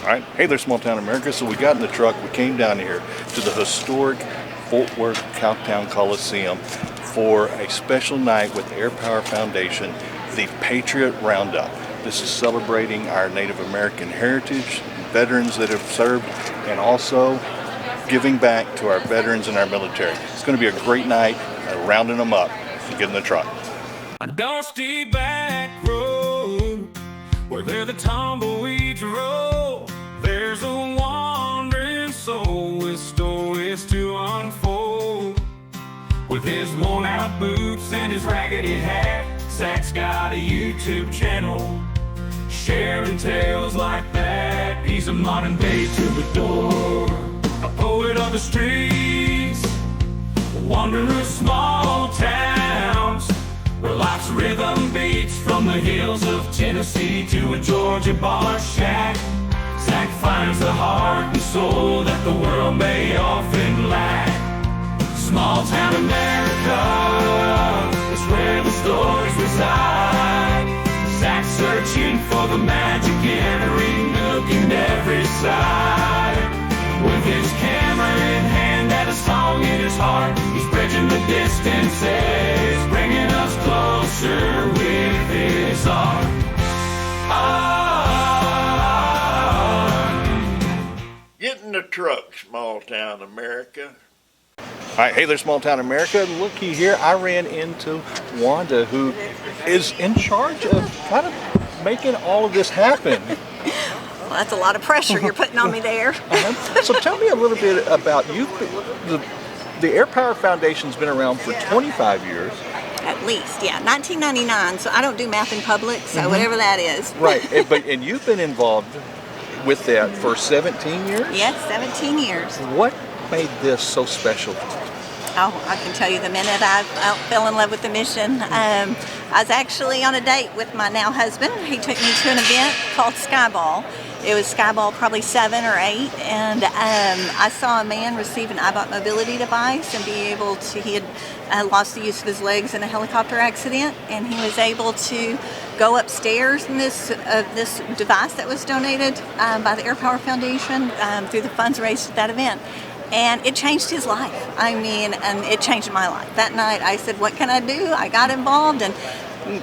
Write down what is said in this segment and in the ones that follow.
All right, hey there, small town America. So we got in the truck, we came down here to the historic Fort Worth Cowtown Coliseum for a special night with the AirPower Foundation, the Patriot Roundup. This is celebrating our Native American heritage, veterans that have served, and also giving back to our veterans and our military. It's going to be a great night, rounding them up. You get in the truck. A dusty back road where the tumbleweeds roll. There's a wandering soul with stories to unfold. With his worn out boots and his raggedy hat, Zach's got a YouTube channel sharing tales like that. He's a modern day troubadour, a poet of the streets, a wanderer of small towns, where life's rhythm beats from the hills of Tennessee to a Georgia bar shack. Zach finds the heart and soul that the world may often lack. Small town America is where the stories reside. Zach's searching for the magic in every nook and every side. With his camera in hand and a song in his heart, he's bridging the distances, bringing us closer with his art. Get in the truck, small town America. All right, hey there, small town America. Looky here, I ran into Wanda, who is in charge of kind of making all of this happen. Well, that's a lot of pressure you're putting on me there. So tell me a little bit about you. The AirPower Foundation's been around for 25 years. At least, yeah, 1999. So I don't do math in public, so whatever that is. Right, and you've been involved with that for 17 years? Yes, 17 years. What made this so special? Oh, I can tell you the minute I fell in love with the mission. I was actually on a date with my now husband. He took me to an event called Skyball. It was Skyball probably 7 or 8, and I saw a man receive an iBot mobility device and be able to, he had lost the use of his legs in a helicopter accident, and he was able to go upstairs in this device that was donated by the AirPower Foundation through the funds raised at that event. And it changed his life. I mean, and it changed my life. That night I said, what can I do? I got involved, and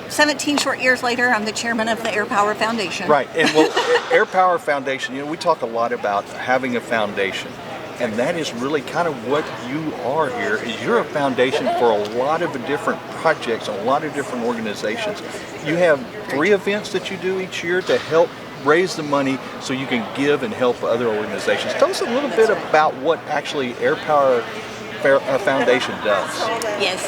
17 short years later, I'm the chairman of the AirPower Foundation. Right, and well, AirPower Foundation, you know, we talk a lot about having a foundation, and that is really kind of what you are here. Is you're a foundation for a lot of different projects, a lot of different organizations. You have 3 events that you do each year to help raise the money so you can give and help other organizations. Tell us a little bit about what actually AirPower Foundation does. Yes,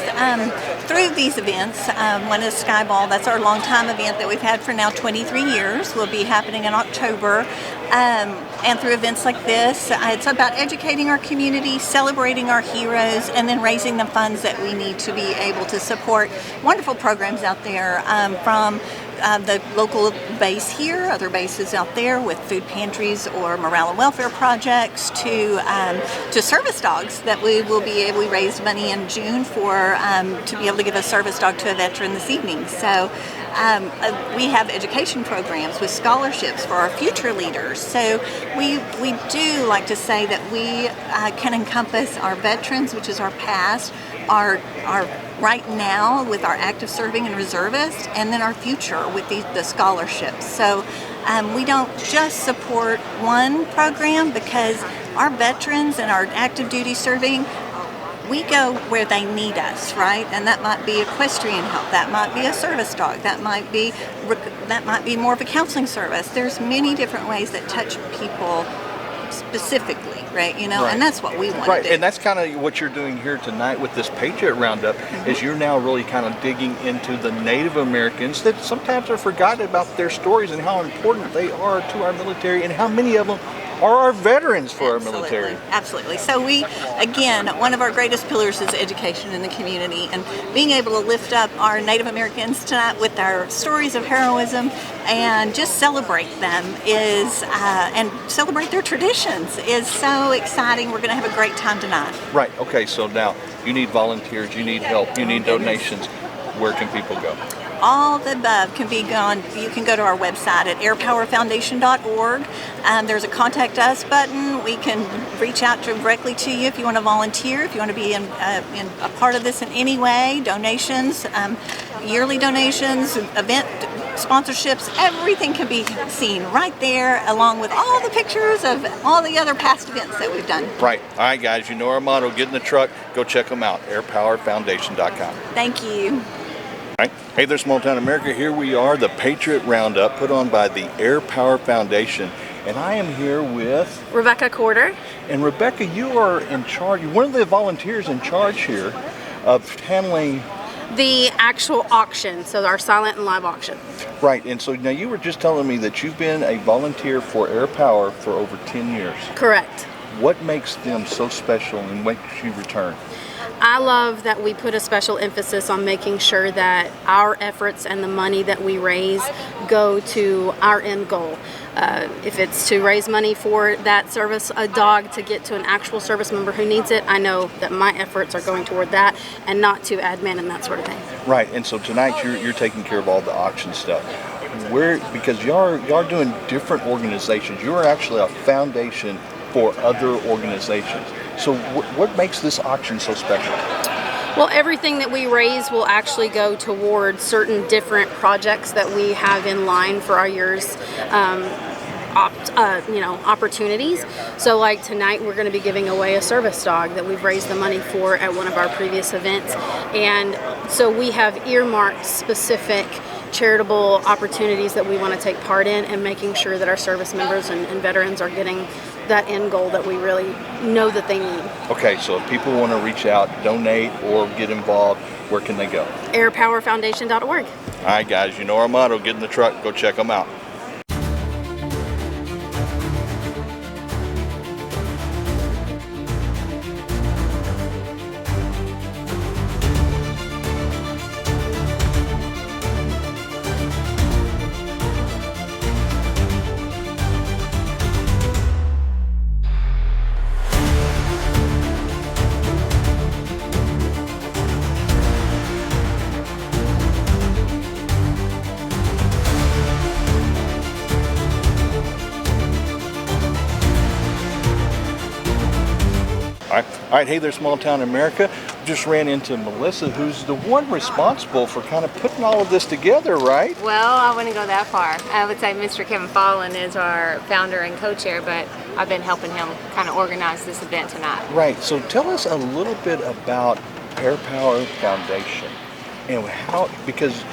through these events, one is Skyball. That's our longtime event that we've had for now 23 years. Will be happening in October. And through events like this, it's about educating our community, celebrating our heroes, and then raising the funds that we need to be able to support wonderful programs out there from the local base here, other bases out there with food pantries or morale and welfare projects, to service dogs that we raised money in June for to be able to give a service dog to a veteran this evening. So we have education programs with scholarships for our future leaders. So we do like to say that we can encompass our veterans, which is our past, our right now with our active serving and reservists, and then our future with the scholarships. So we don't just support one program, because our veterans and our active duty serving, we go where they need us, right? And that might be equestrian help, that might be a service dog, that might be more of a counseling service. There's many different ways that touch people specifically, right? You know, right. And that's what we want to do. And that's kind of what you're doing here tonight with this Patriot Roundup, is you're now really kind of digging into the Native Americans that sometimes are forgotten about their stories and how important they are to our military, and how many of them are our veterans for our military. Absolutely. So we, again, one of our greatest pillars is education in the community, and being able to lift up our Native Americans tonight with our stories of heroism and just celebrate them and celebrate their traditions is so exciting. We're going to have a great time tonight. Right. Okay. So now you need volunteers, you need help, you need donations. Where can people go? all the above can be gone. You can go to our website at airpowerfoundation.org. There's a contact us button. We can reach out directly to you if you want to volunteer, if you want to be in a part of this in any way. Donations, yearly donations, event sponsorships, everything can be seen right there, along with all the pictures of all the other past events that we've done. Right. All right, guys, you know our motto, get in the truck, go check them out, airpowerfoundation.com. Thank you. All right. Hey there, Small Town America. Here we are, the Patriot Roundup put on by the AirPower Foundation. And I am here with Rebecca Corder. And Rebecca, you are in charge, you're one of the volunteers in charge here of handling The actual auction, so our silent and live auction. Right, and so now you were just telling me that you've been a volunteer for AirPower for over 10 years. Correct. What makes them so special and makes you return? I love that we put a special emphasis on making sure that our efforts and the money that we raise go to our end goal. If it's to raise money for that service, a dog, to get to an actual service member who needs it, I know that my efforts are going toward that and not to admin and that sort of thing. Right, and so tonight you're taking care of all the auction stuff. Because you're doing different organizations. You're actually a foundation for other organizations. So what makes this auction so special? Well, everything that we raise will actually go toward certain different projects that we have in line for our year's opportunities. So like tonight we're going to be giving away a service dog that we've raised the money for at one of our previous events. And so we have earmarked specific charitable opportunities that we want to take part in, and making sure that our service members and veterans are getting that end goal that we really know that they need. Okay, so if people want to reach out, donate, or get involved, where can they go? airpowerfoundation.org. All right, guys, you know our motto, get in the truck, go check them out. All right, hey there, Small Town America. Just ran into Melissa, who's the one responsible for kind of putting all of this together, right? Well, I wouldn't go that far. I would say Mr. Kevin Fallon is our founder and co-chair, but I've been helping him kind of organize this event tonight. Right, so tell us a little bit about AirPower Foundation and how, because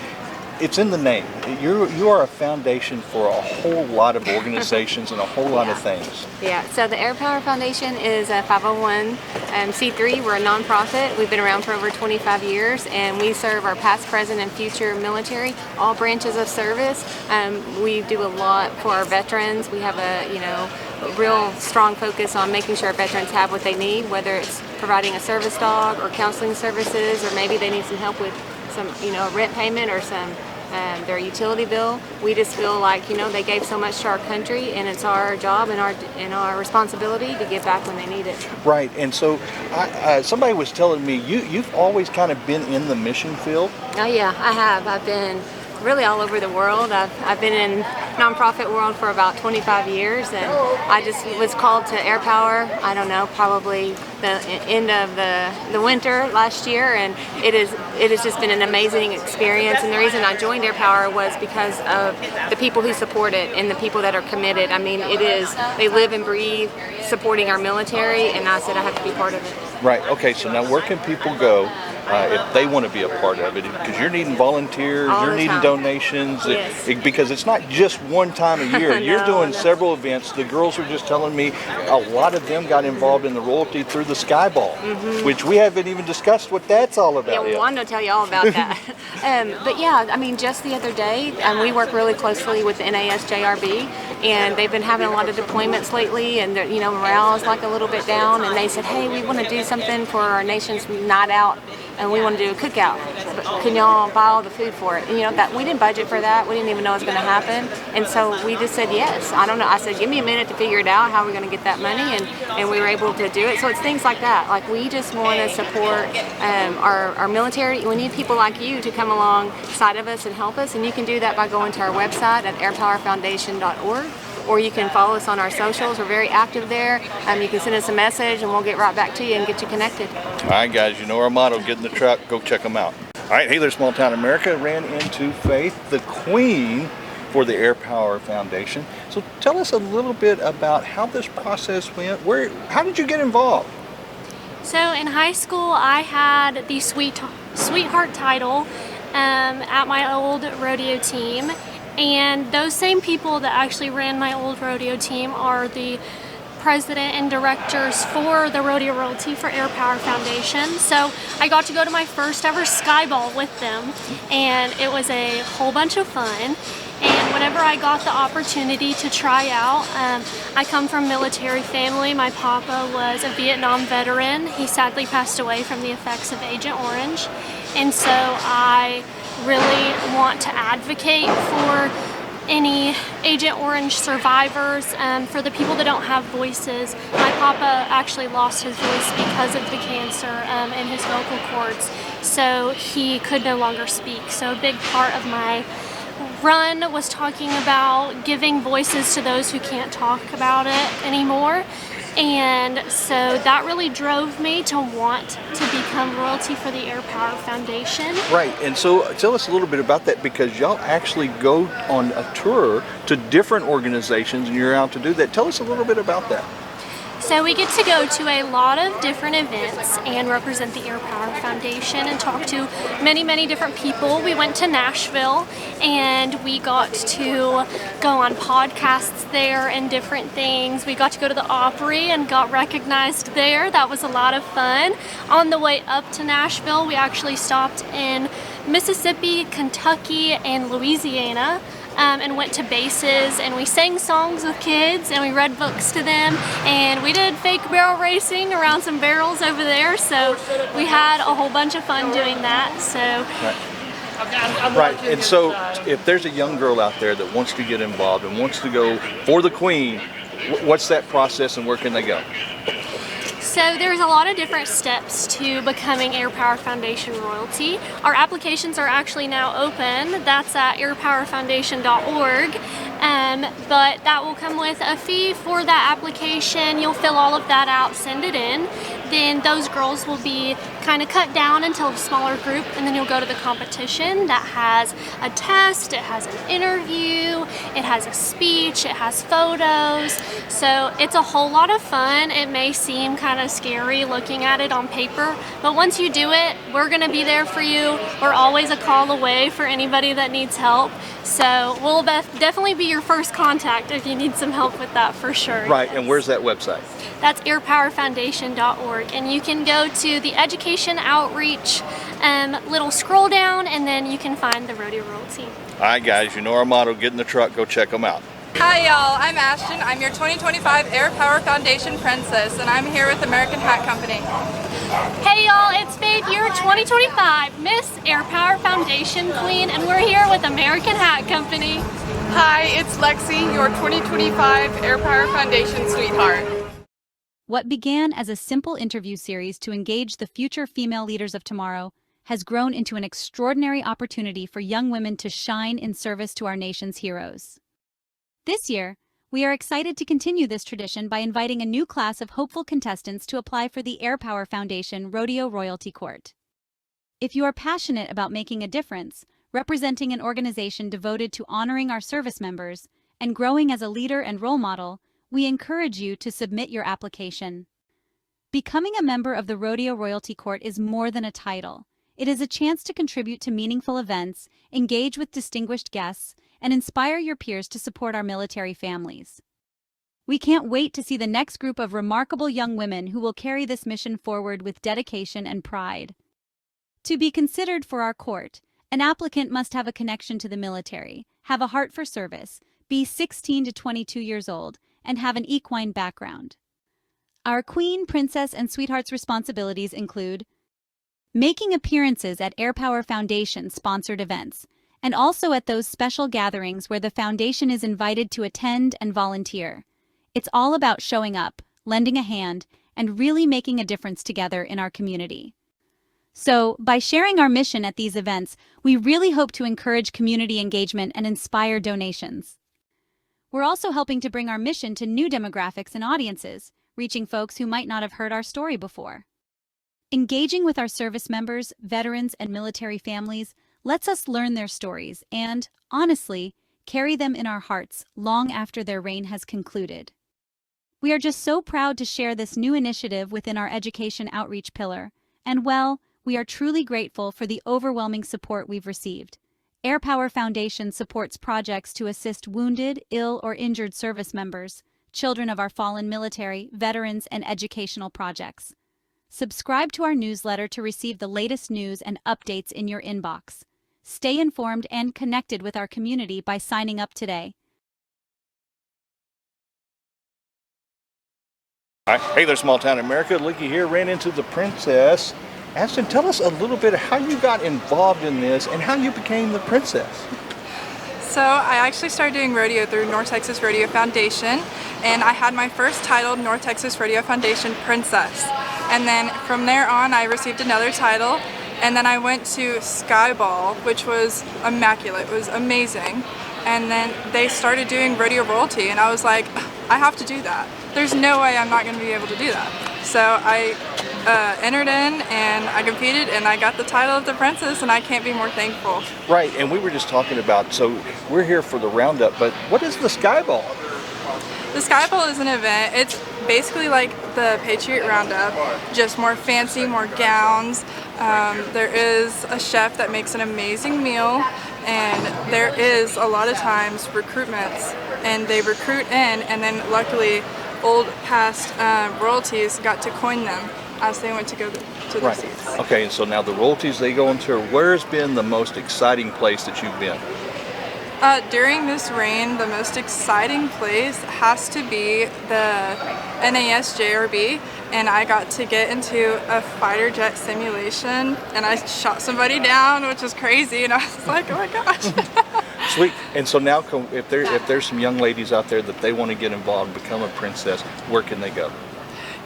it's in the name. You are a foundation for a whole lot of organizations and a whole lot of things. Yeah, so the AirPower Foundation is a 501c3. We're a nonprofit. We've been around for over 25 years, and we serve our past, present, and future military, all branches of service. We do a lot for our veterans. We have a real strong focus on making sure our veterans have what they need, whether it's providing a service dog or counseling services, or maybe they need some help with some, rent payment or some their utility bill. We just feel like, they gave so much to our country, and it's our job and our responsibility to give back when they need it. Right, and so somebody was telling me you've always kind of been in the mission field. Oh yeah, I have. I've been really all over the world. I've been in nonprofit world for about 25 years, and I just was called to AirPower, I don't know, probably the end of the winter last year, and it has just been an amazing experience. And the reason I joined AirPower was because of the people who support it and the people that are committed. I mean, they live and breathe supporting our military, and I said I have to be part of it. Right, okay, so now where can people go if they want to be a part of it? Because you're needing volunteers, you're needing donations, yes. Because it's not just one time a year. You're doing several events. The girls were just telling me a lot of them got involved in the royalty through the Sky Ball, which we haven't even discussed what that's all about. Yeah, we wanted to tell you all about that. But yeah, I mean, just the other day, we work really closely with the NASJRB, and they've been having a lot of deployments lately, and morale is like a little bit down, and they said, hey, we want to do something for our nation's night out and we want to do a cookout. But can y'all buy all the food for it? And that we didn't budget for that. We didn't even know it was going to happen. And so we just said yes. I don't know. I said, give me a minute to figure it out, how we're going to get that money. And we were able to do it. So it's things like that. Like, we just want to support our military. We need people like you to come alongside of us and help us. And you can do that by going to our website at airpowerfoundation.org. Or you can follow us on our socials. We're very active there. You can send us a message and we'll get right back to you and get you connected. All right, guys, you know our motto, get in the truck, go check them out. All right, hey there, Small Town America. Ran into Faith, the queen for the AirPower Foundation. So tell us a little bit about how this process went. How did you get involved? So in high school, I had the sweetheart title at my old rodeo team. And those same people that actually ran my old rodeo team are the president and directors for the rodeo royalty for AirPower Foundation. So I got to go to my first ever skyball with them, and it was a whole bunch of fun. And whenever I got the opportunity to try out, I come from a military family. My papa was a Vietnam veteran. He sadly passed away from the effects of Agent Orange. And so I really want to advocate for any Agent Orange survivors, for the people that don't have voices. My papa actually lost his voice because of the cancer in his vocal cords, so he could no longer speak. So a big part of my run was talking about giving voices to those who can't talk about it anymore. And so that really drove me to want to become royalty for the AirPower Foundation. Right, and so tell us a little bit about that, because y'all actually go on a tour to different organizations and you're out to do that. Tell us a little bit about that. So we get to go to a lot of different events and represent the AirPower Foundation and talk to many, many different people. We went to Nashville and we got to go on podcasts there and different things. We got to go to the Opry and got recognized there. That was a lot of fun. On the way up to Nashville, we actually stopped in Mississippi, Kentucky, and Louisiana. And went to bases, and we sang songs with kids, and we read books to them, and we did fake barrel racing around some barrels over there, so we had a whole bunch of fun doing that. So Right, and so if there's a young girl out there that wants to get involved and wants to go for the queen, what's that process and where can they go? So there's a lot of different steps to becoming AirPower Foundation royalty. Our applications are actually now open. That's at airpowerfoundation.org. But that will come with a fee for that application. You'll fill all of that out, send it in. Then those girls will be kind of cut down into a smaller group, and then you'll go to the competition that has a test, it has an interview, it has a speech, it has photos. So it's a whole lot of fun. It may seem kind of scary looking at it on paper, but once you do it, we're gonna be there for you. We're always a call away for anybody that needs help. So we'll definitely be your first contact if you need some help with that, for sure. Right, and where's that website? That's airpowerfoundation.org, and you can go to the education outreach little scroll down, and then you can find the rodeo royalty. All right, guys, you know our motto, get in the truck, go check them out. Hi y'all, I'm Ashton. I'm your 2025 AirPower Foundation Princess, and I'm here with American Hat Company. Hey y'all, it's Faith, your 2025 Miss AirPower Foundation Queen, and we're here with American Hat Company. Hi, it's Lexi, your 2025 AirPower Foundation Sweetheart. What began as a simple interview series to engage the future female leaders of tomorrow has grown into an extraordinary opportunity for young women to shine in service to our nation's heroes. This year, we are excited to continue this tradition by inviting a new class of hopeful contestants to apply for the AirPower Foundation Rodeo Royalty Court. If you are passionate about making a difference, representing an organization devoted to honoring our service members, and growing as a leader and role model, we encourage you to submit your application. Becoming a member of the Rodeo Royalty Court is more than a title. It is a chance to contribute to meaningful events, engage with distinguished guests, and inspire your peers to support our military families. We can't wait to see the next group of remarkable young women who will carry this mission forward with dedication and pride. To be considered for our court, an applicant must have a connection to the military, have a heart for service, be 16 to 22 years old, and have an equine background. Our Queen, Princess, and Sweetheart's responsibilities include making appearances at AirPower Foundation sponsored events, and also at those special gatherings where the foundation is invited to attend and volunteer. It's all about showing up, lending a hand, and really making a difference together in our community. So, by sharing our mission at these events, we really hope to encourage community engagement and inspire donations. We're also helping to bring our mission to new demographics and audiences, reaching folks who might not have heard our story before. Engaging with our service members, veterans, and military families lets us learn their stories and, honestly, carry them in our hearts long after their reign has concluded. We are just so proud to share this new initiative within our education outreach pillar, and well, we are truly grateful for the overwhelming support we've received. AirPower Foundation supports projects to assist wounded, ill, or injured service members, children of our fallen military, veterans, and educational projects. Subscribe to our newsletter to receive the latest news and updates in your inbox. Stay informed and connected with our community by signing up today. All right. Hey there, small town America. Licky here, ran into the princess. Ashton, tell us a little bit of how you got involved in this and how you became the princess. So I actually started doing rodeo through North Texas Rodeo Foundation, and I had my first title, North Texas Rodeo Foundation Princess. And then from there on, I received another title, and then I went to Skyball, which was immaculate. It was amazing. And then they started doing rodeo royalty, and I was like, I have to do that. There's no way I'm not going to be able to do that. So I entered in and I competed and I got the title of the princess, and I can't be more thankful. Right, and we were just talking about, so we're here for the roundup, but what is the Skyball? The Skyball is an event. It's basically like the Patriot Roundup, just more fancy, more gowns. There is a chef that makes an amazing meal, and there is a lot of times recruitments, and they recruit in, and then luckily old past royalties got to coin them as they went to go to their seats. Okay, and so now the royalties, they go into, where's been the most exciting place that you've been? During this reign, the most exciting place has to be the NAS JRB, and I got to get into a fighter jet simulation, and I shot somebody down, which was crazy, and I was like, oh my gosh. Sweet. And so now, if there's some young ladies out there that they want to get involved and become a princess, where can they go?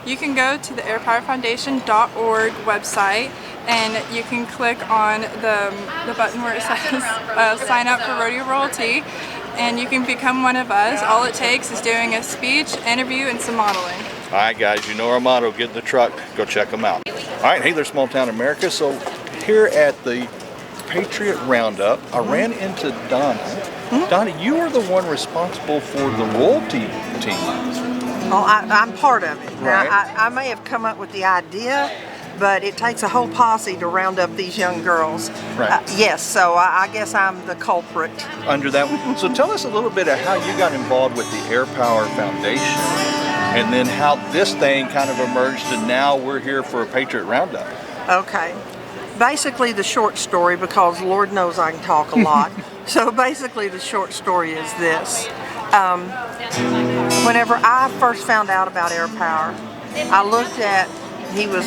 You can go to the airpowerfoundation.org website, and you can click on the button where it says sign up for rodeo royalty, and you can become one of us. All it takes is doing a speech, interview, and some modeling. All right, guys, you know our motto, get in the truck, go check them out. All right, hey there, small town America. So here at the Patriot Roundup, I ran into Donna. Donna, you are the one responsible for the royalty team. Well, I'm part of it. Right. Now, I may have come up with the idea, but it takes a whole posse to round up these young girls. Right. Yes, so I guess I'm the culprit. Under that one. So tell us a little bit of how you got involved with the AirPower Foundation, and then how this thing kind of emerged, and now we're here for a Patriot Roundup. Okay. Basically, the short story, because Lord knows I can talk a lot. So basically, the short story is this. Whenever I first found out about AirPower, I looked at, he was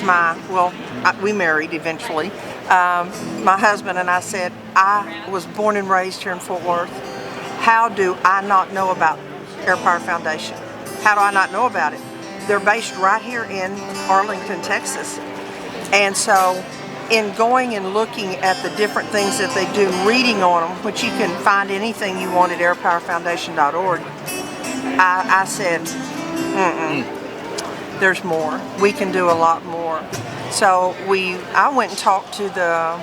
we married eventually, my husband, and I said, I was born and raised here in Fort Worth. How do I not know about AirPower Foundation? How do I not know about it? They're based right here in Arlington, Texas. And so, in going and looking at the different things that they do, reading on them, which you can find anything you want at airpowerfoundation.org, I said, there's more. We can do a lot more. So I went and talked to the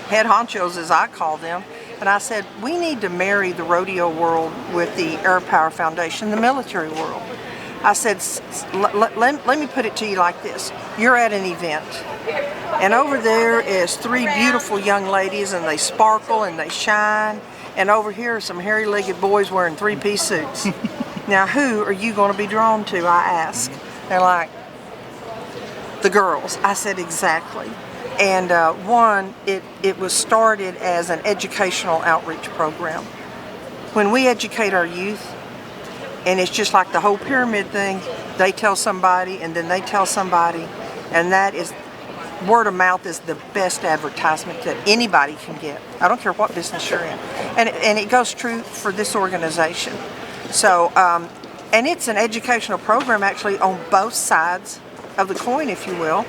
head honchos, as I call them, and I said, we need to marry the rodeo world with the AirPower Foundation, the military world. I said, let me put it to you like this. You're at an event, and over there is three beautiful young ladies, and they sparkle and they shine, and over here are some hairy-legged boys wearing three-piece suits. Now, who are you going to be drawn to, I asked. They're like, the girls. I said, exactly. And it was started as an educational outreach program. When we educate our youth, and it's just like the whole pyramid thing, they tell somebody, and then they tell somebody, and that is word of mouth is the best advertisement that anybody can get. I don't care what business you're in. And it goes true for this organization. So, and it's an educational program actually on both sides of the coin, if you will.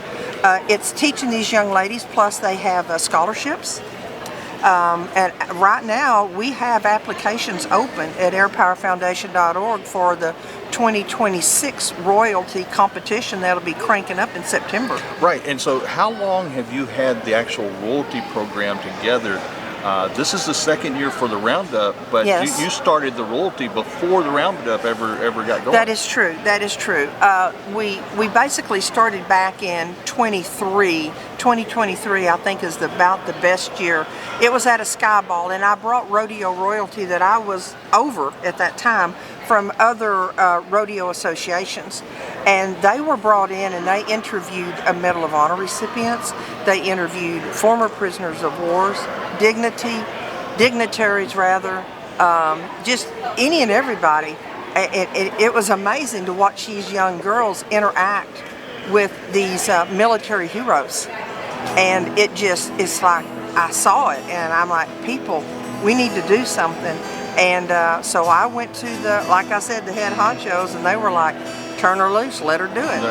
It's teaching these young ladies, plus they have scholarships. And right now we have applications open at airpowerfoundation.org for the 2026 royalty competition that'll be cranking up in September. Right, and so how long have you had the actual royalty program together? This is the second year for the Roundup, but yes. you started the royalty before the Roundup ever got going. That is true. That is true. We basically started back in 2023, I think, is about the best year. It was at a Sky Ball, and I brought rodeo royalty that I was over at that time from other rodeo associations, and they were brought in and they interviewed Medal of Honor recipients, they interviewed former prisoners of wars, dignitaries rather, just any and everybody. It was amazing to watch these young girls interact with these military heroes, and it's like I saw it and I'm like, people, we need to do something. And so I went to like I said, the head honchos, and they were like, turn her loose, let her do it.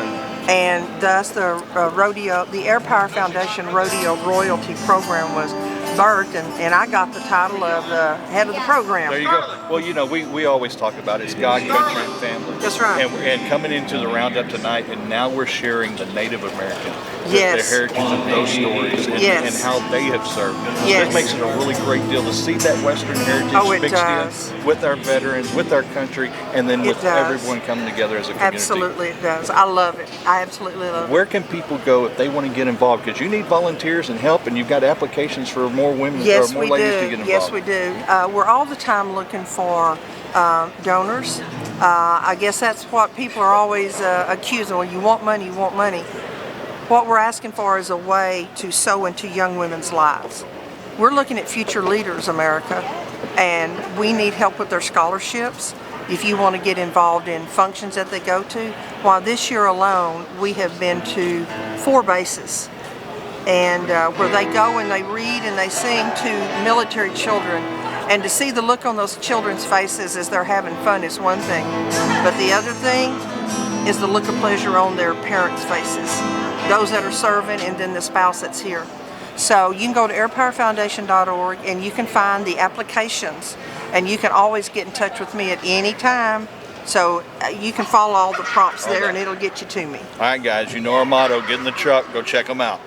And thus the AirPower Foundation Rodeo Royalty Program was birthed, and I got the title of the head of the program. There you go. Well, you know, we always talk about it's God, country, and family. That's right. And coming into the Roundup tonight, and now we're sharing the Native American, yes. the heritage of those stories, and, yes. and how they have served. Yes. It makes it a really great deal to see that Western heritage mixed in with our veterans, with our country, and then with everyone coming together as a community. Absolutely, it does. I love it. I absolutely love it. Where can people go if they want to get involved? Because you need volunteers and help, and you've got applications for more women or more ladies to get involved. Yes, we do. We're all the time looking for donors. I guess that's what people are always accusing. Well, you want money, you want money. What we're asking for is a way to sow into young women's lives. We're looking at future leaders, America, and we need help with their scholarships. If you want to get involved in functions that they go to, while this year alone we have been to 4 bases, and where they go and they read and they sing to military children, and to see the look on those children's faces as they're having fun is one thing, but the other thing is the look of pleasure on their parents' faces, those that are serving, and then the spouse that's here. So you can go to airpowerfoundation.org and you can find the applications, and you can always get in touch with me at any time. So you can follow all the prompts there, and it'll get you to me. All right, guys, you know our motto, get in the truck, go check them out.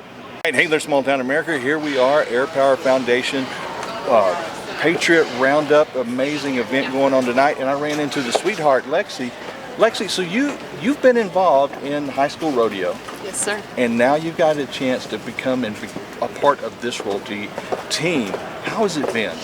Hey there, small town America. Here we are, AirPower Foundation, Patriot Roundup, amazing event going on tonight, and I ran into the sweetheart, Lexi. Lexi, so you've been involved in high school rodeo. Yes, sir. And now you've got a chance to become a part of this royalty team. How has it been?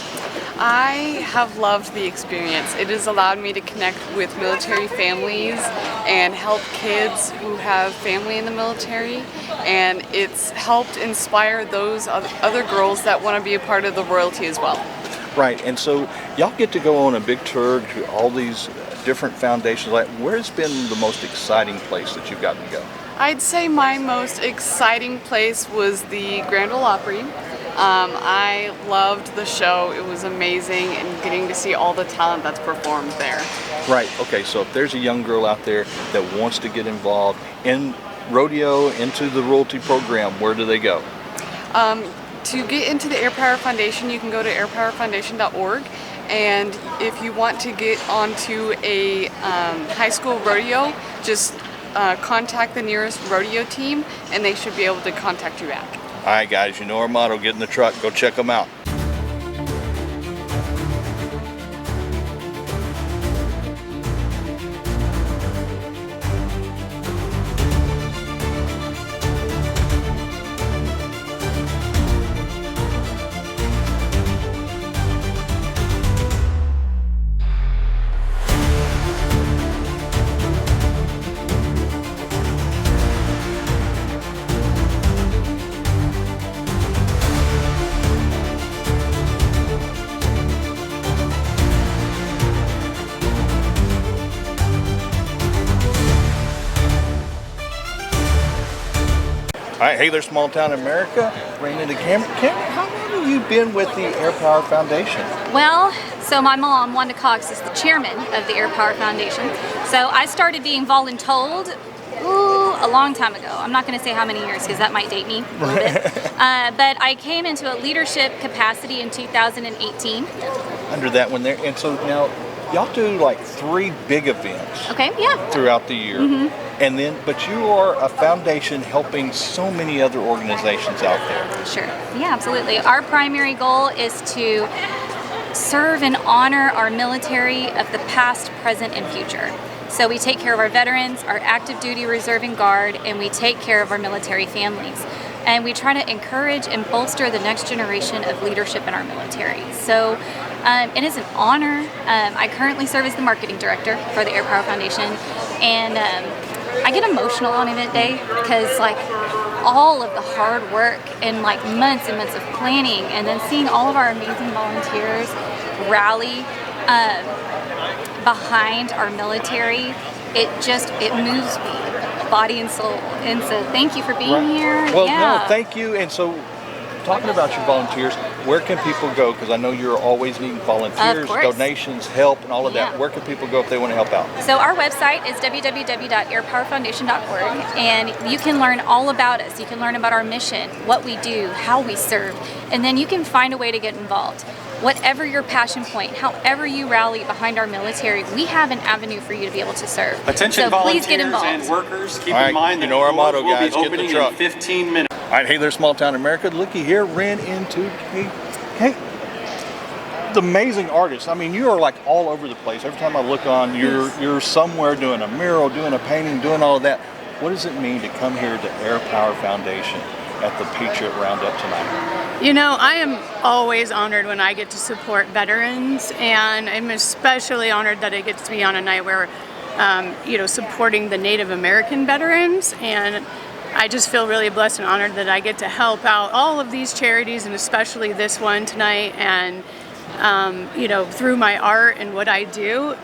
I have loved the experience. It has allowed me to connect with military families and help kids who have family in the military, and it's helped inspire those other girls that want to be a part of the royalty as well. Right, and so y'all get to go on a big tour to all these different foundations. Like, where's been the most exciting place that you've gotten to go? I'd say my most exciting place was the Grand Ole Opry. I loved the show. It was amazing, and getting to see all the talent that's performed there. Right, okay, so if there's a young girl out there that wants to get involved in rodeo, into the royalty program, where do they go? To get into the AirPower Foundation, you can go to airpowerfoundation.org, and if you want to get onto a high school rodeo, just contact the nearest rodeo team, and they should be able to contact you back. All right, guys, you know our motto, get in the truck, go check them out. right, hey there, small town America. Bring in the camera. Cameron, how long have you been with the AirPower Foundation? Well, so my mom, Wanda Cox, is the chairman of the AirPower Foundation. So I started being voluntold a long time ago. I'm not going to say how many years because that might date me a little bit. But I came into a leadership capacity in 2018. Under that one there. And so now y'all do like 3 big events. Okay, yeah. Throughout the year. And then, but you are a foundation helping so many other organizations out there. Sure. Yeah, absolutely. Our primary goal is to serve and honor our military of the past, present, and future. So we take care of our veterans, our active duty, reserve, and guard, and we take care of our military families. And we try to encourage and bolster the next generation of leadership in our military. So it is an honor. I currently serve as the marketing director for the AirPower Foundation, and I get emotional on event day because like all of the hard work and like months and months of planning, and then seeing all of our amazing volunteers rally behind our military, it moves me, body and soul. And so thank you for being here. Well, no, thank you. And so, talking about your volunteers, where can people go? Because I know you're always needing volunteers, donations, help, and all of that. Where can people go if they want to help out? So our website is www.airpowerfoundation.org, and you can learn all about us. You can learn about our mission, what we do, how we serve, and then you can find a way to get involved. Whatever your passion point, however you rally behind our military, we have an avenue for you to be able to serve. Attention so volunteers please get involved. and workers, keep All in mind that our motto, will guys, be get the opening truck. in 15 minutes. All right, hey there, small town America. Looky here, ran into Kate. The amazing artist. I mean, you are like all over the place. Every time I look on, you're somewhere doing a mural, doing a painting, doing all of that. What does it mean to come here to AirPower Foundation at the Patriot Roundup tonight? You know, I am always honored when I get to support veterans, and I'm especially honored that it gets to be on a night where, supporting the Native American veterans, and I just feel really blessed and honored that I get to help out all of these charities, and especially this one tonight, and through my art and what I do,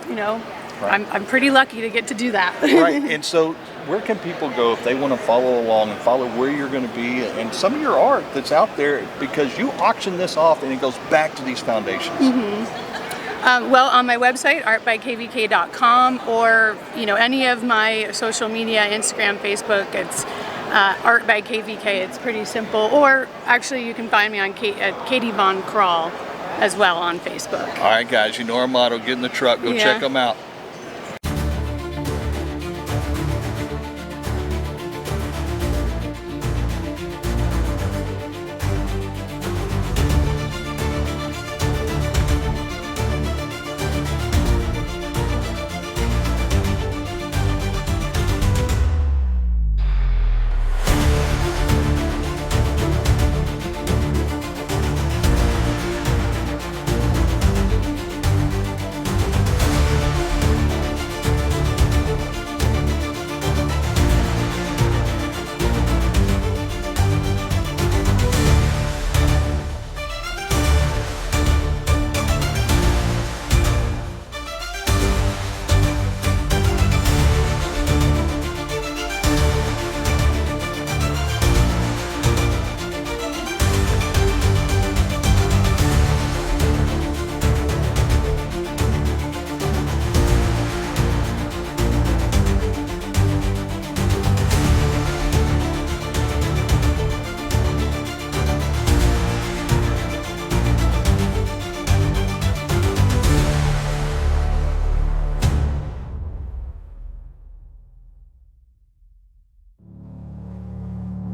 I'm pretty lucky to get to do that. Right, and so where can people go if they want to follow along and follow where you're going to be and some of your art that's out there, because you auction this off and it goes back to these foundations? Well, on my website, artbykvk.com, or any of my social media, Instagram, Facebook, it's Art by KVK. It's pretty simple. Or actually, you can find me on at Katie Von Crawl as well on Facebook. All right, guys, you know our motto: get in the truck, go check them out.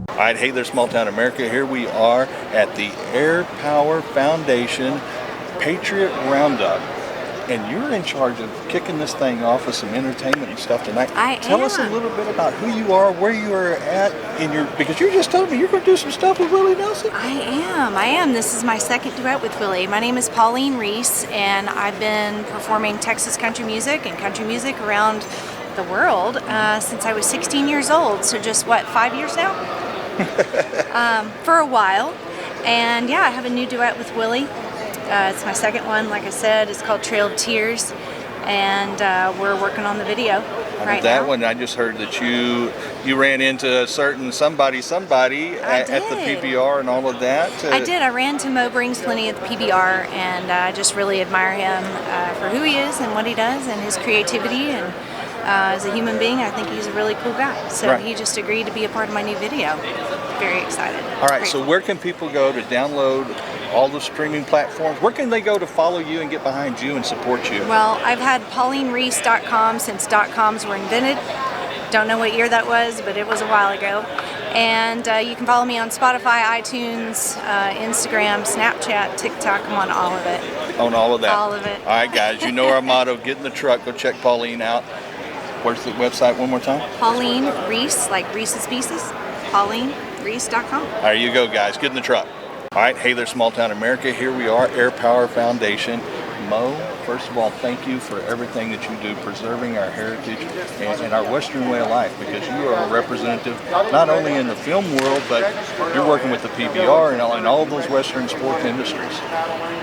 All right, hey there, small town America. Here we are at the AirPower Foundation Patriot Roundup, and you're in charge of kicking this thing off with some entertainment and stuff tonight. Tell us a little bit about who you are, where you are at in your, because you just told me you're going to do some stuff with Willie Nelson. I am. This is my second duet with Willie. My name is Pauline Reese, and I've been performing Texas country music and country music around the world since I was 16 years old. So just 5 years now? For a while. And yeah, I have a new duet with Willie. It's my second one, like I said. It's called Trail of Tears, and we're working on the video. right that now. one. I just heard that you ran into a certain somebody at the PBR and all of that. I did. I ran to Mo Brings Plenty at the PBR, and I just really admire him for who he is and what he does and his creativity. And as a human being, I think he's a really cool guy. So he just agreed to be a part of my new video. Very excited. All right, so where can people go to download all the streaming platforms? Where can they go to follow you and get behind you and support you? Well, I've had PaulineReese.com since .coms were invented. Don't know what year that was, but it was a while ago. And you can follow me on Spotify, iTunes, Instagram, Snapchat, TikTok. I'm on all of it. On all of that? All of it. All right, guys, you know our motto, get in the truck, go check Pauline out. Where's the website one more time? Pauline Reese, like Reese's Pieces. PaulineReese.com. There you go, guys. Get in the truck. All right, hey there, Small Town America. Here we are, AirPower Foundation. Mo, first of all, thank you for everything that you do, preserving our heritage and our Western way of life, because you are a representative not only in the film world, but you're working with the PBR and all of those Western sports industries.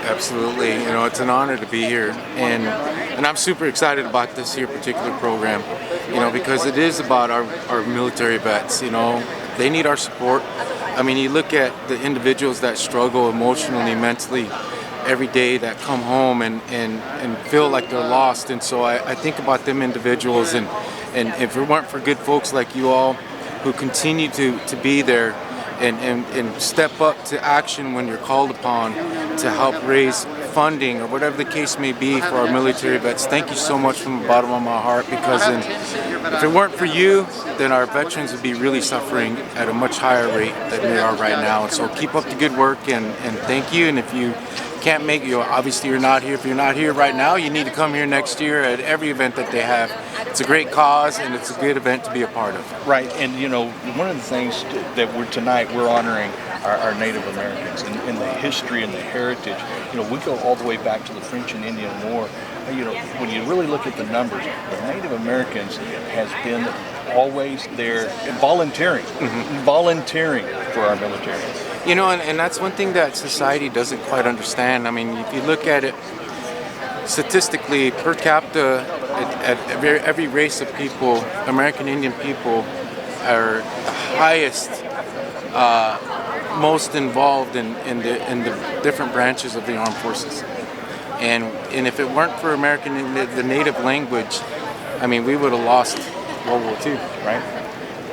Absolutely. You know, it's an honor to be here, and I'm super excited about this here particular program, you know, because it is about our military vets. You know, they need our support. I mean, you look at the individuals that struggle emotionally, mentally, every day, that come home and feel like they're lost. And so I think about them individuals, and if it weren't for good folks like you all who continue to be there and step up to action when you're called upon to help raise funding or whatever the case may be for our military vets, thank you so much from the bottom of my heart, because if it weren't for you, then our veterans would be really suffering at a much higher rate than they are right now. And so keep up the good work, and thank you. And if you can't make it, obviously you're not here. If you're not here right now, you need to come here next year at every event that they have. It's a great cause, and it's a good event to be a part of. Right, and you know, one of the things that we're honoring our Native Americans and the history and the heritage. You know, we go all the way back to the French and Indian War. You know, when you really look at the numbers, the Native Americans has been always there volunteering for our military. You know, and that's one thing that society doesn't quite understand. I mean, if you look at it statistically, per capita, at every race of people, American Indian people are the highest, most involved in the different branches of the armed forces. And if it weren't for the native language, I mean, we would have lost World War II, right?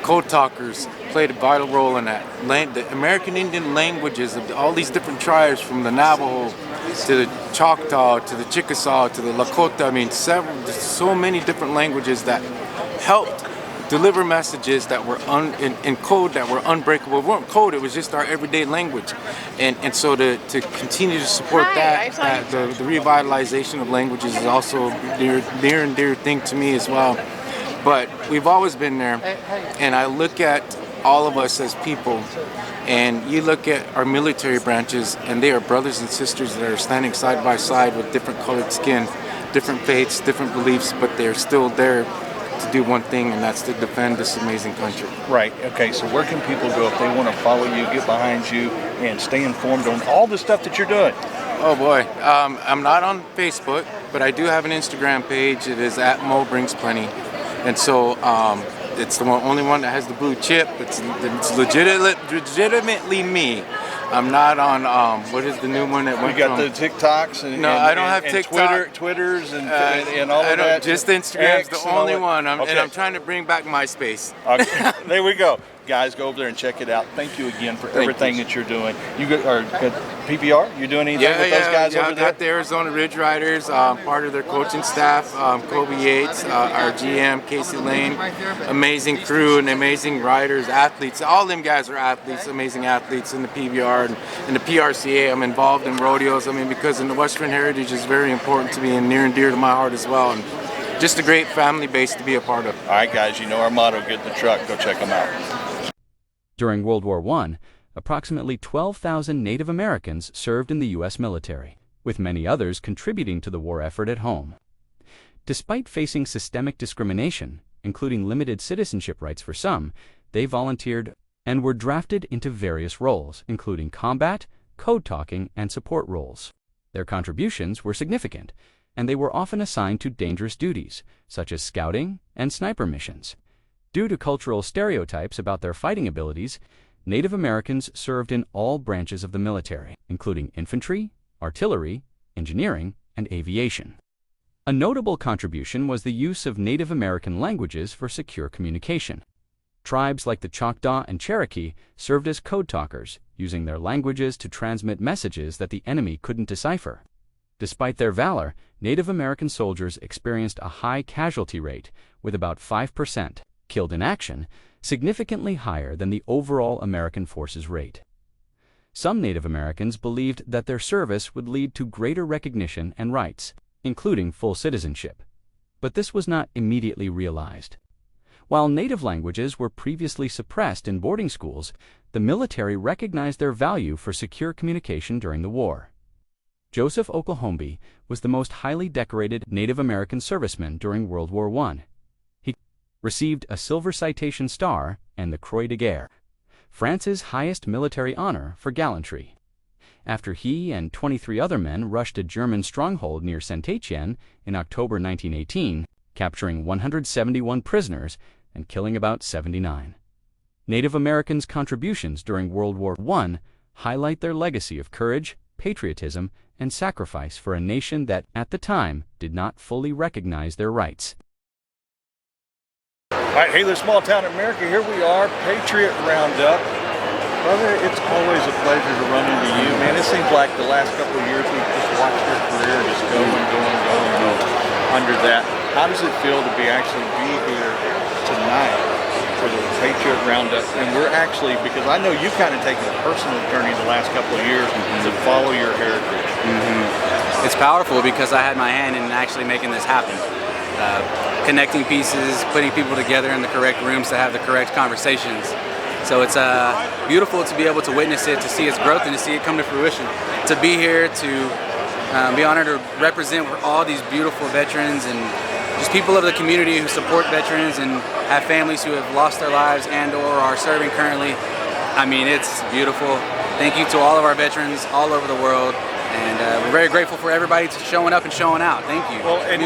Code talkers played a vital role in that. The American Indian languages of all these different tribes, from the Navajo to the Choctaw to the Chickasaw to the Lakota, I mean, so many different languages that helped deliver messages that were in code that were unbreakable. It weren't code, it was just our everyday language. And so to continue to support the revitalization of languages is also near and dear thing to me as well. But we've always been there, and I look at all of us as people, and you look at our military branches, and they are brothers and sisters that are standing side by side with different colored skin, different faiths, different beliefs, but they're still there to do one thing, and that's to defend this amazing country. Right. Okay, so where can people go if they want to follow you, get behind you, and stay informed on all the stuff that you're doing? Oh boy, I'm not on Facebook, but I do have an Instagram page. It is at Mo Brings Plenty. And so it's the only one that has the blue chip. It's legitimately me. I'm not on, what is the new one that went from? You got the TikToks and I don't have TikTok. Twitters and all of that. Just Instagram's the only one. And I'm trying to bring back MySpace. Okay. There we go. Guys, go over there and check it out. Thank you again for everything that you're doing. You are PBR? You're doing anything with those guys over there? I got the Arizona Ridge Riders, part of their coaching staff. Kobe Yates, our GM, Casey Lane, amazing crew and amazing riders, athletes. All them guys are athletes, amazing athletes in the PBR and the PRCA. I'm involved in rodeos. I mean, because in the Western heritage is very important to me and near and dear to my heart as well. And just a great family base to be a part of. All right, guys, you know our motto, get in the truck, go check them out. During World War I, approximately 12,000 Native Americans served in the U.S. military, with many others contributing to the war effort at home. Despite facing systemic discrimination, including limited citizenship rights for some, they volunteered and were drafted into various roles, including combat, code talking, and support roles. Their contributions were significant, and they were often assigned to dangerous duties, such as scouting and sniper missions. Due to cultural stereotypes about their fighting abilities, Native Americans served in all branches of the military, including infantry, artillery, engineering, and aviation. A notable contribution was the use of Native American languages for secure communication. Tribes like the Choctaw and Cherokee served as code talkers, using their languages to transmit messages that the enemy couldn't decipher. Despite their valor, Native American soldiers experienced a high casualty rate, with about 5% killed in action, significantly higher than the overall American forces rate. Some Native Americans believed that their service would lead to greater recognition and rights, including full citizenship. But this was not immediately realized. While Native languages were previously suppressed in boarding schools, the military recognized their value for secure communication during the war. Joseph Oklahombi was the most highly decorated Native American serviceman during World War I. He received a Silver Citation Star and the Croix de Guerre, France's highest military honor for gallantry. After he and 23 other men rushed a German stronghold near Saint-Étienne in October 1918, capturing 171 prisoners and killing about 79. Native Americans' contributions during World War I highlight their legacy of courage, patriotism, and sacrifice for a nation that, at the time, did not fully recognize their rights. All right, hey there, small town America. Here we are, Patriot Roundup. Brother, it's always a pleasure to run into you, man. It seems like the last couple of years we've just watched your career just go under that. How does it feel to actually be here tonight for the Patriot Roundup? And we're actually, because I know you've kind of taken a personal journey the last couple of years to follow your heritage. It's powerful because I had my hand in actually making this happen. Connecting pieces, putting people together in the correct rooms to have the correct conversations. So it's beautiful to be able to witness it, to see its growth and to see it come to fruition. To be here, to be honored to represent all these beautiful veterans and just people of the community who support veterans and have families who have lost their lives and or are serving currently. I mean, it's beautiful. Thank you to all of our veterans all over the world. And we're very grateful for everybody showing up and showing out. Thank you. Well, and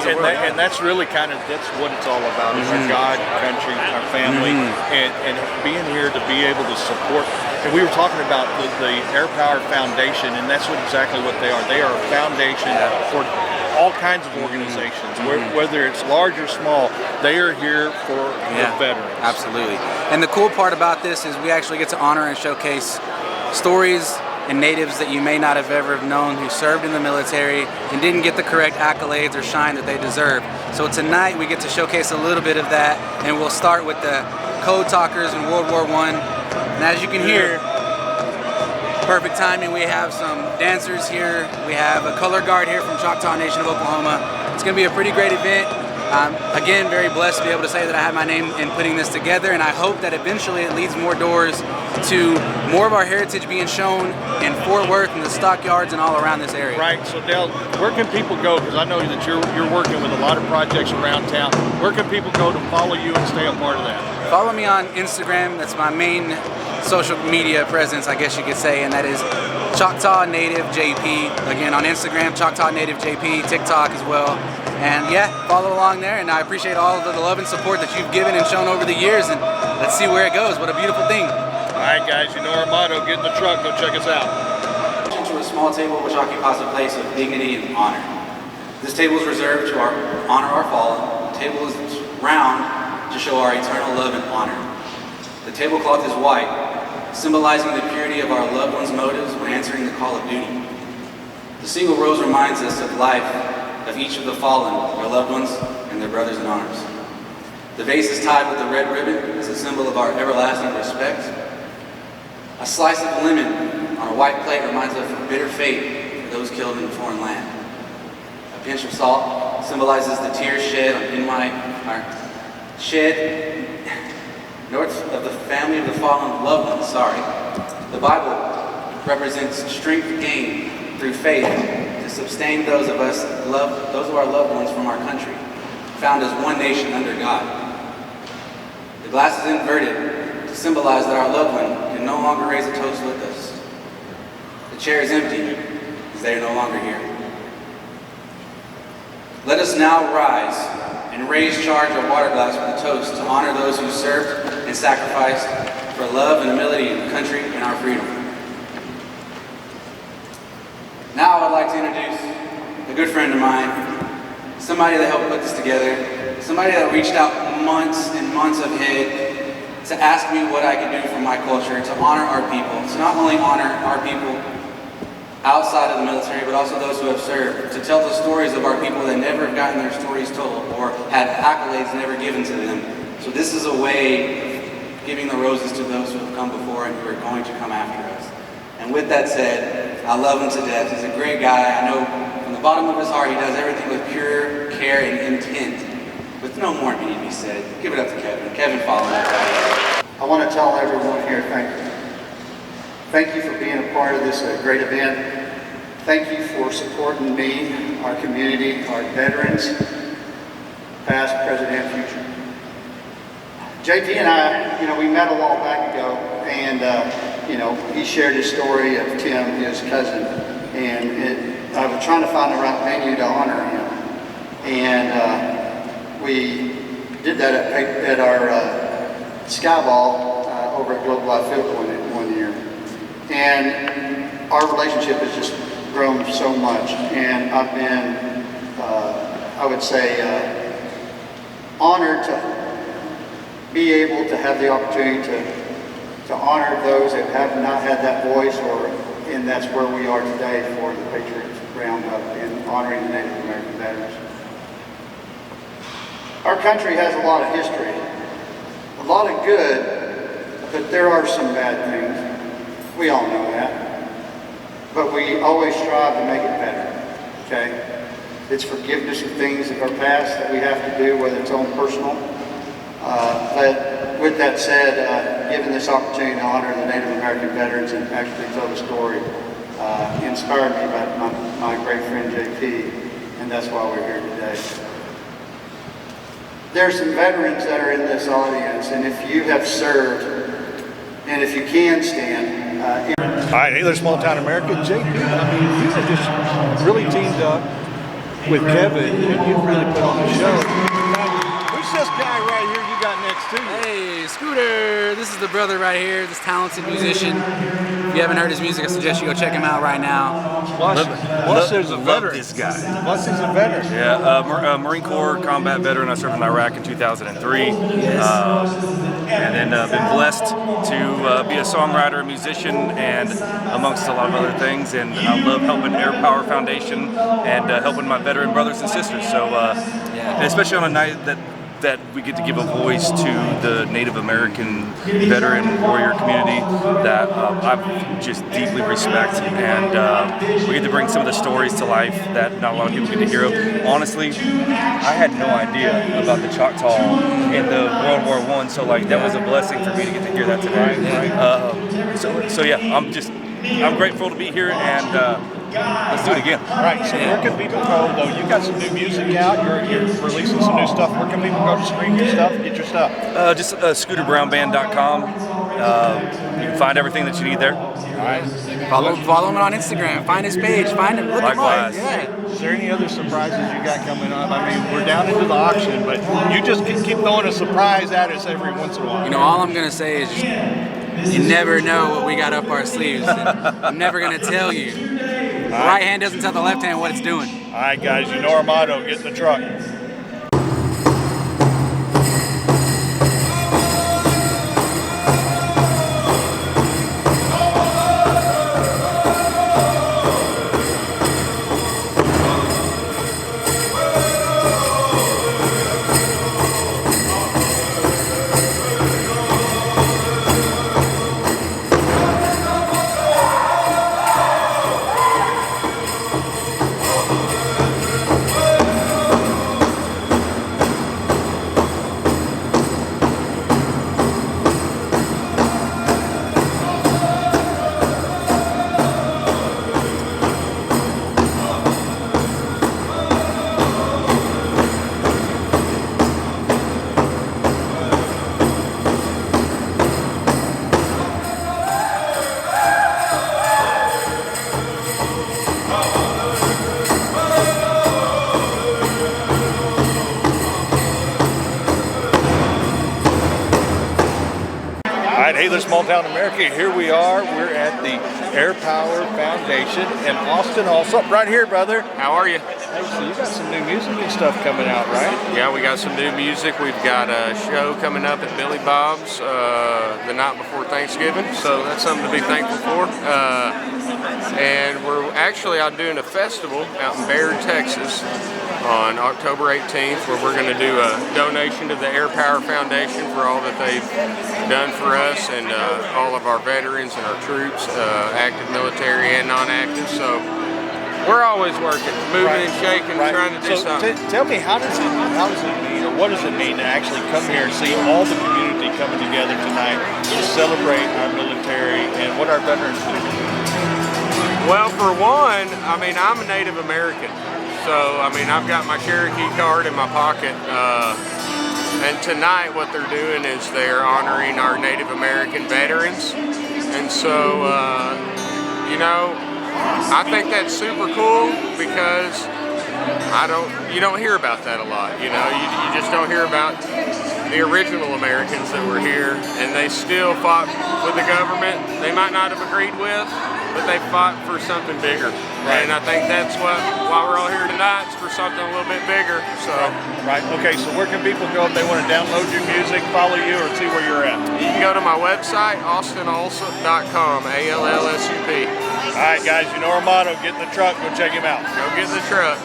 that's really that's what it's all about. Is our God, country, our family, and being here to be able to support. And we were talking about the AirPower Foundation, and that's exactly what they are. They are a foundation for all kinds of organizations, whether it's large or small. They are here for the veterans. Absolutely. And the cool part about this is we actually get to honor and showcase stories and natives that you may not have ever known who served in the military and didn't get the correct accolades or shine that they deserve. So tonight we get to showcase a little bit of that, and we'll start with the code talkers in World War I. And as you can hear, perfect timing, we have some dancers here. We have a color guard here from Choctaw Nation of Oklahoma. It's going to be a pretty great event. Again, very blessed to be able to say that I had my name in putting this together, and I hope that eventually it leads more doors to more of our heritage being shown in Fort Worth and the stockyards and all around this area. Right. So Dale, where can people go? Because I know that you're working with a lot of projects around town. Where can people go to follow you and stay a part of that? Follow me on Instagram. That's my main social media presence, I guess you could say, and that is Choctaw Native JP. Again, on Instagram, Choctaw Native JP, TikTok as well. And yeah, follow along there, and I appreciate all of the love and support that you've given and shown over the years, and let's see where it goes. What a beautiful thing. All right, guys, you know our motto, get in the truck, go check us out. To a small table which occupies a place of dignity and honor. This table is reserved to honor our fallen. The table is round to show our eternal love and honor. The tablecloth is white, symbolizing the purity of our loved ones' motives when answering the call of duty. The single rose reminds us of life, of each of the fallen, our loved ones, and their brothers in arms. The vase is tied with a red ribbon as a symbol of our everlasting respect. A slice of lemon on a white plate reminds us of bitter fate for those killed in a foreign land. A pinch of salt symbolizes the tears shed north of the family of the fallen loved ones. The Bible represents strength gained through faith to sustain those of our loved ones from our country, found as one nation under God. The glass is inverted to symbolize that our loved one can no longer raise a toast with us. The chair is empty as they are no longer here. Let us now rise and charge our water glass with a toast to honor those who served and sacrificed for love and humility in the country and our freedom. Now I'd like to introduce a good friend of mine, somebody that helped put this together, somebody that reached out months and months ahead to ask me what I could do for my culture, to honor our people, to not only honor our people outside of the military, but also those who have served, to tell the stories of our people that never have gotten their stories told or had accolades never given to them. So this is a way of giving the roses to those who have come before and who are going to come after us. And with that said, I love him to death. He's a great guy. I know from the bottom of his heart he does everything with pure care and intent. With no more need to be said, give it up to Kevin. Kevin, follow that. I want to tell everyone here, thank you. Thank you for being a part of this great event. Thank you for supporting me, our community, our veterans, past, present, and future. JP and I, we met a while back ago, and he shared his story of Tim, his cousin, and I was trying to find the right venue to honor him, and we did that at our Skyball over at Globe Life Field one year, and our relationship has just grown so much, and I've been, I would say, honored to be able to have the opportunity to honor those that have not had that voice, and that's where we are today for the Patriot Roundup in honoring the Native American veterans. Our country has a lot of history, a lot of good, but there are some bad things. We all know that. But we always strive to make it better, okay? It's forgiveness of things of our past that we have to do, whether it's own personal. But with that said, given this opportunity to honor the Native American veterans and actually tell the story inspired me by my great friend JP, and that's why we're here today. There's some veterans that are in this audience, and if you have served, and if you can stand. All right, hey there, Small Town America. JP, you have just really teamed up with Kevin, and you've really put on the show. Who's this guy right here you got next to you? Hey, Scooter! This is the brother right here, this talented musician. If you haven't heard his music, I suggest you go check him out right now. Plus there's a veteran. This guy. Plus he's a veteran. Yeah, Marine Corps combat veteran. I served in Iraq in 2003. And then been blessed to be a songwriter, a musician, and amongst a lot of other things. And I love helping AirPower Foundation and helping my veteran brothers and sisters. So, especially on a night that we get to give a voice to the Native American veteran warrior community that I just deeply respect, and we get to bring some of the stories to life that not a lot of people get to hear of. Honestly, I had no idea about the Choctaw in the World War I, so that was a blessing for me to get to hear that today. So yeah, I'm grateful to be here, and let's do it again. All right, so where can people go, though? You got some new music out, you're releasing some new stuff. Where can people go to stream your stuff, get your stuff? Just scooterbrownband.com. You can find everything that you need there. All right. Follow him on Instagram. Find his page. Find him. Look Likewise. him up. Is there any other surprises you got coming up? I mean, we're down into the auction, but you just keep throwing a surprise at us every once in a while. All I'm going to say is you never know what we got up our sleeves. I'm never going to tell you. The right hand doesn't tell the left hand what it's doing. All right, guys, you know our motto, get in the truck. right, hey there, Small Town America. Here we are. We're at the AirPower Foundation in Austin. Also, right here, brother. How are you? Hey, so you got some new music and stuff coming out, right? Yeah, we got some new music. We've got a show coming up at Billy Bob's the night before Thanksgiving, so that's something to be thankful for. And we're actually out doing a festival out in Baird, Texas on October 18th, where we're going to do a donation to the AirPower Foundation for all that they've done for us and all of our veterans and our troops, active military and non-active. So we're always working, moving and shaking, trying to do something. Tell me, how does it mean, or what does it mean to actually come here and see all the community coming together tonight to celebrate our military and what our veterans do? Well, for one, I mean, I'm a Native American. So, I mean, I've got my Cherokee card in my pocket, and tonight what they're doing is they're honoring our Native American veterans, and so, you know, I think that's super cool because you don't hear about that a lot, you know, you just don't hear about the original Americans that were here, and they still fought with the government they might not have agreed with, but they fought for something bigger. Right. And I think that's why we're all here tonight, is for something a little bit bigger. So. Right. Okay, so where can people go if they want to download your music, follow you, or see where you're at? You can go to my website, austinalsup.com, ALLSUP. All right, guys, you know our motto, get in the truck, go check him out. Go get in the truck.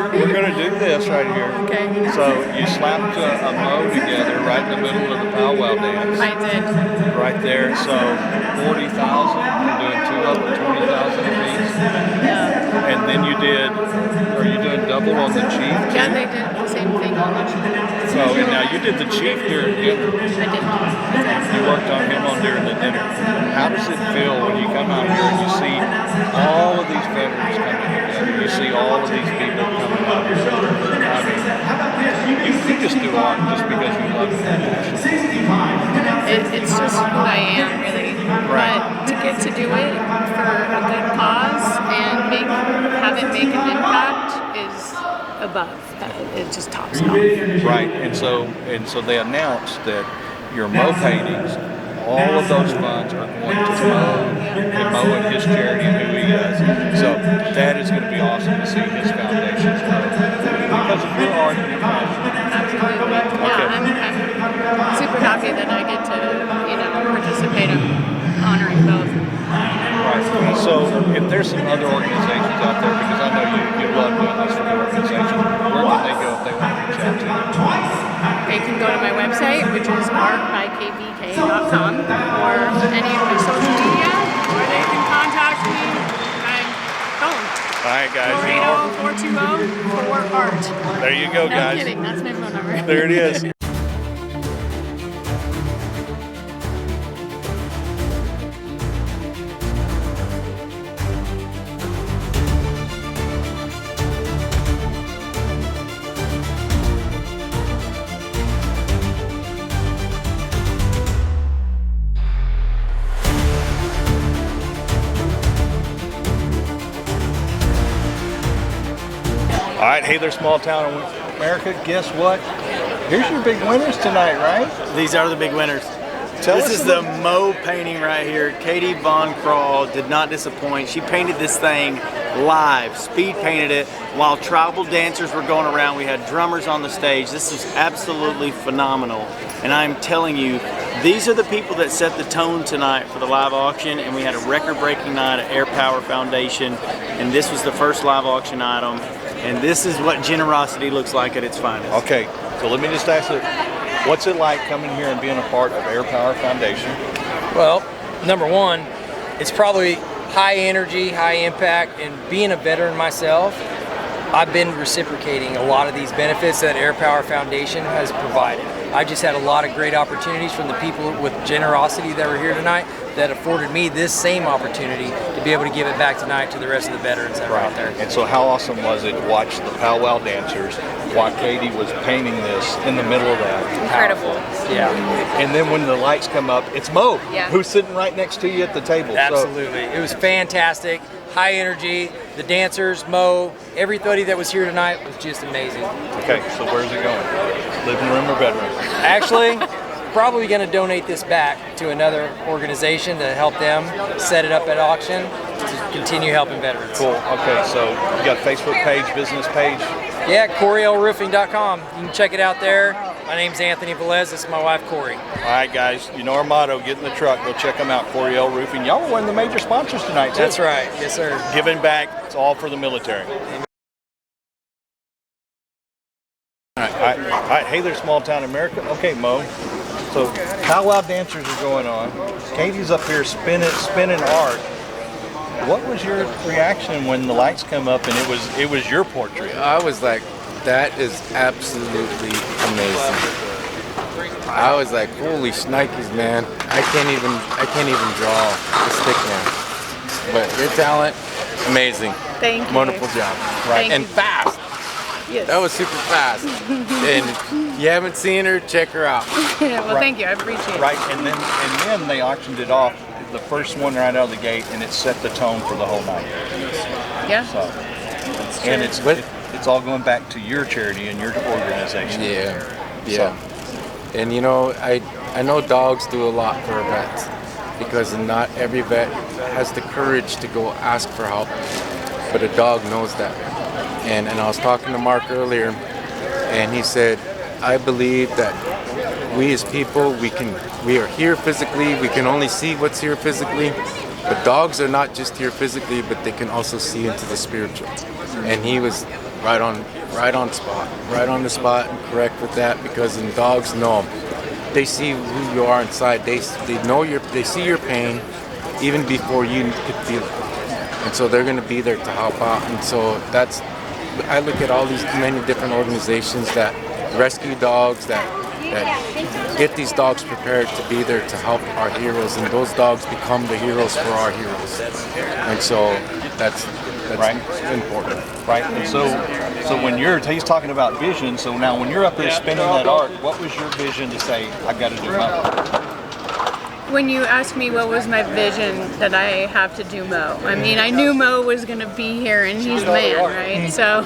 We're going to do this right here. Okay. So you slapped a mow together right in the middle of the powwow dance. I did. Right there. So 40,000. You're doing two of them, 20,000 apiece. Yeah. And then are you doing double on the chief? Yeah, they did the same thing on the chief. So, and now you did the chief during dinner. I did. You worked on him during the dinner. How does it feel when you come out here and you see all of these veterans coming together? You see all of these people coming out here. I mean, you just do art just because you love it. It's just who I am, really. Right. But to get to do it for a good cause and have it make an impact is above. It just tops it off. Right, and so they announced that your mow paintings, all of those funds are going to Mo and his charity and who he is. So that is going to be awesome to see his foundations grow because of your art and your passion. Absolutely. Yeah, I'm super happy that I get to participate in honoring both. Right. So if there's some other organizations out there, because I know you love doing this for the organization, where can they go if they want to reach out to you? They can go to my website, which is artbykvk.com, or any of my social media, or they can contact me by phone. All right, guys. 480-420-4ART. There you go, guys. No kidding, that's my phone number. There it is. Hey there, small town America. Guess what? Here's your big winners tonight, right? These are the big winners. This is the Mo painting right here. Katie Von Crawl did not disappoint. She painted this thing live, speed painted it while tribal dancers were going around. We had drummers on the stage. This is absolutely phenomenal. And I'm telling you, these are the people that set the tone tonight for the live auction, and we had a record-breaking night at AirPower Foundation, and this was the first live auction item, and this is what generosity looks like at its finest. Okay, so let me just ask you, what's it like coming here and being a part of AirPower Foundation? Well, number one, it's probably high energy, high impact, and being a veteran myself, I've been reciprocating a lot of these benefits that AirPower Foundation has provided. I just had a lot of great opportunities from the people with generosity that were here tonight that afforded me this same opportunity to be able to give it back tonight to the rest of the veterans that are out there. And so how awesome was it to watch the powwow dancers while Katie was painting this in the middle of that? Incredible. Yeah. And then when the lights come up, it's Mo, Yeah. who's sitting right next to you at the table. Absolutely. It was fantastic, high energy, the dancers, Mo, everybody that was here tonight was just amazing. Okay, so where's it going? Living room or bedroom? Actually, probably going to donate this back to another organization to help them set it up at auction to continue helping veterans. Cool. Okay, so you got a Facebook page, business page? Yeah, CoreyLRoofing.com. You can check it out there. My name's Anthony Velez. This is my wife, Corey. All right, guys, you know our motto, get in the truck, go check them out, Corey L. Roofing. Y'all were one of the major sponsors tonight, too. That's right. Yes, sir. Giving back, it's all for the military. All right, hey there, small town America. Okay, Mo. So powwow dancers are going on. Katie's up here spinning art. What was your reaction when the lights come up and it was your portrait? I was like, that is absolutely amazing. I was like, holy shnikes, man! I can't even draw a stick man. But your talent, amazing. Thank you. Wonderful job. Right. And fast. Yes. That was super fast. And you haven't seen her, check her out. Well, thank you. I appreciate it. Right, and then they auctioned it off, the first one right out of the gate, and it set the tone for the whole night. Yeah. So, and it's all going back to your charity and your organization. Yeah. And you know, I know dogs do a lot for vets because not every vet has the courage to go ask for help, but a dog knows that. And I was talking to Mark earlier, and he said, I believe that we as people, we are here physically, we can only see what's here physically, but dogs are not just here physically, but they can also see into the spiritual. And he was right on the spot and correct with that, because in dogs know, they see who you are inside, they see your pain even before you could feel it. And so they're going to be there to help out. And so I look at all these many different organizations that rescue dogs, that get these dogs prepared to be there to help our heroes, and those dogs become the heroes for our heroes. And so that's right. important. Right. And so when he's talking about vision, so now when you're up there spinning that art, what was your vision to say, I've got to do Mo? When you asked me what was my vision that I have to do Mo, I mean, I knew Mo was going to be here and he's the man, right? So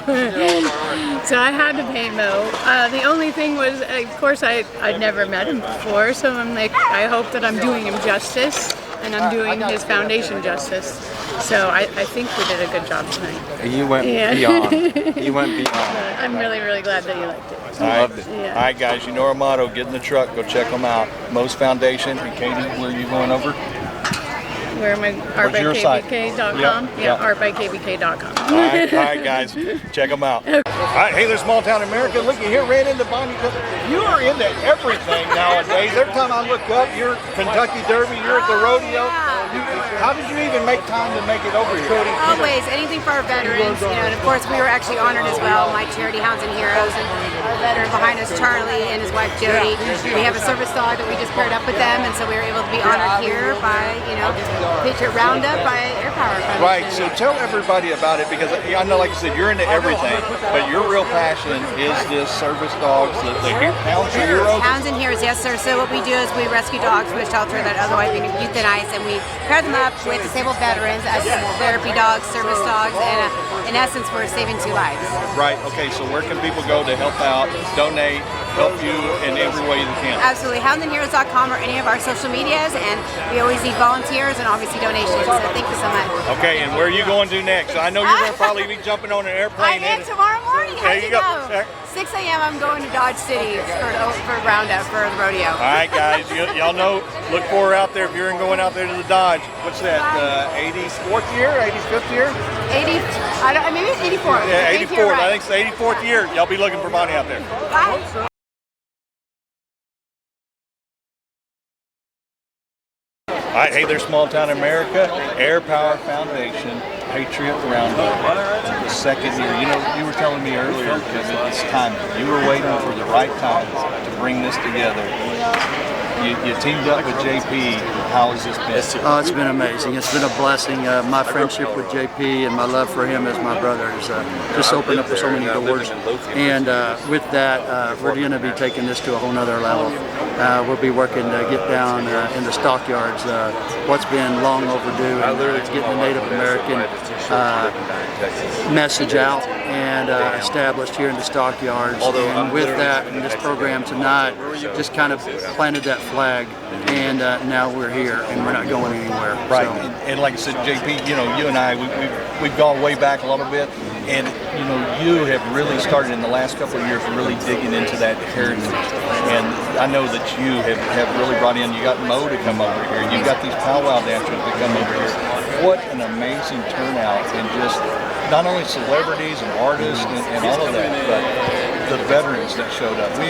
I had to paint Mo. The only thing was, of course, I'd never met him before, so I'm like, I hope that I'm doing him justice and I'm doing his foundation justice. So I think we did a good job tonight. You went beyond. You went beyond. I'm really, really glad that you liked it. I loved it. Yeah. All right, guys, you know our motto, get in the truck, go check them out. Mo's Foundation. And Katie, where are you going over? Where am I? artbykbk.com? Yep. Yeah, artbykbk.com. All right, guys, check them out. All right, hey there, small town America. Look, you here, ran into Bonnie. You are into everything nowadays. Every time I look up, you're Kentucky Derby, you're at the rodeo. How did you even make time to make it over here? Always, anything for our veterans, and of course we were actually honored as well, my charity Hounds and Heroes, and our veteran behind us, Charlie, and his wife Jody. We have a service dog that we just paired up with them, and so we were able to be honored here by, Patriot Roundup by AirPower Foundation. Right, so tell everybody about it, because I know, like you said, you're into everything, but your real passion is this service dogs, the Hounds and Heroes? Hounds and Heroes, yes sir. So what we do is we rescue dogs from a shelter that otherwise would be euthanized, and we pair them up with disabled veterans as therapy dogs, service dogs, and in essence, we're saving 2 lives. Right. Okay. So where can people go to help out, donate, help you in every way they can? Absolutely. HoundsandHeroes.com or any of our social medias, and we always need volunteers and obviously donations. So thank you so much. Okay. And where are you going to next? I know you're going to probably be jumping on an airplane. I am tomorrow morning. How'd you know? 6 a.m. I'm going to Dodge City for Roundup for the rodeo. All right, guys. Y'all know. Look for her out there if you're going out there to the Dodge. What's that? 84th year? 85th year? 80. Maybe it's 84. Yeah, 84th. Right. I think it's the 84th year. Y'all be looking for Bonnie out there. Bye. All right, hey there, small town America. AirPower Foundation, Patriot Roundup. The second year. You know, you were telling me earlier, Kevin, it's time. You were waiting for the right time to bring this together. You teamed up with JP. How has this been? Oh, it's been amazing. It's been a blessing. My friendship with JP and my love for him as my brother has just opened up so many doors. And with that, we're going to be taking this to a whole nother level. We'll be working to get down in the stockyards. What's been long overdue, and getting the Native American message out and established here in the stockyards. And with that, and this program tonight, just kind of planted that flag, and now we're here, and we're not going anywhere. Right, So. and like I said, JP, you know, you and I, we've gone way back a little bit, and you know, you have really started in the last couple of years really digging into that heritage, and I know that you have really brought in, you got Mo to come over here, you got these powwow dancers to come over here. What an amazing turnout, and just not only celebrities and artists and all of that, but the veterans that showed up. We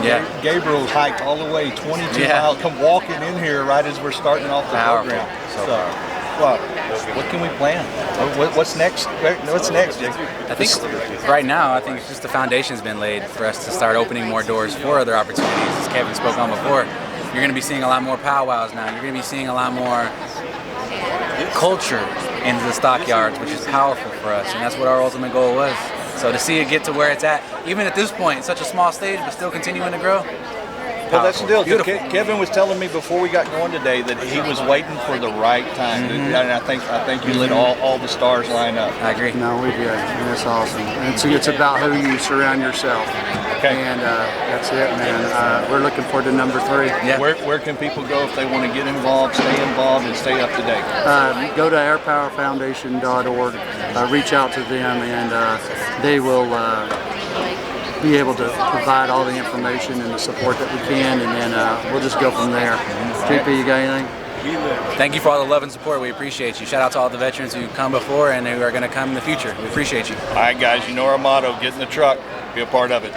got Gabriel hiked all the way 22 miles, come walking in here right as we're starting off the program. So, well, what can we plan? What's next? What's next, Jake? I think right now, I think it's just the foundation's been laid for us to start opening more doors for other opportunities. As Kevin spoke on before, you're going to be seeing a lot more powwows now. You're going to be seeing a lot more culture into the stockyards, which is powerful for us, and that's what our ultimate goal was. So to see it get to where it's at, even at this point, such a small stage, but still continuing to grow. Well, that's the deal. Kevin was telling me before we got going today that he was waiting for the right time, and I think you let all the stars line up. I agree. No, we did, and that's awesome. And it's about who you surround yourself. Okay. And that's it, man. We're looking forward to number 3. Yeah. Where can people go if they want to get involved, and stay up to date? Go to airpowerfoundation.org, reach out to them, and they will be able to provide all the information and the support that we can, and then we'll just go from there. JP, you got anything? Thank you for all the love and support. We appreciate you. Shout out to all the veterans who've come before and who are going to come in the future. We appreciate you. All right, guys, you know our motto, get in the truck, be a part of it.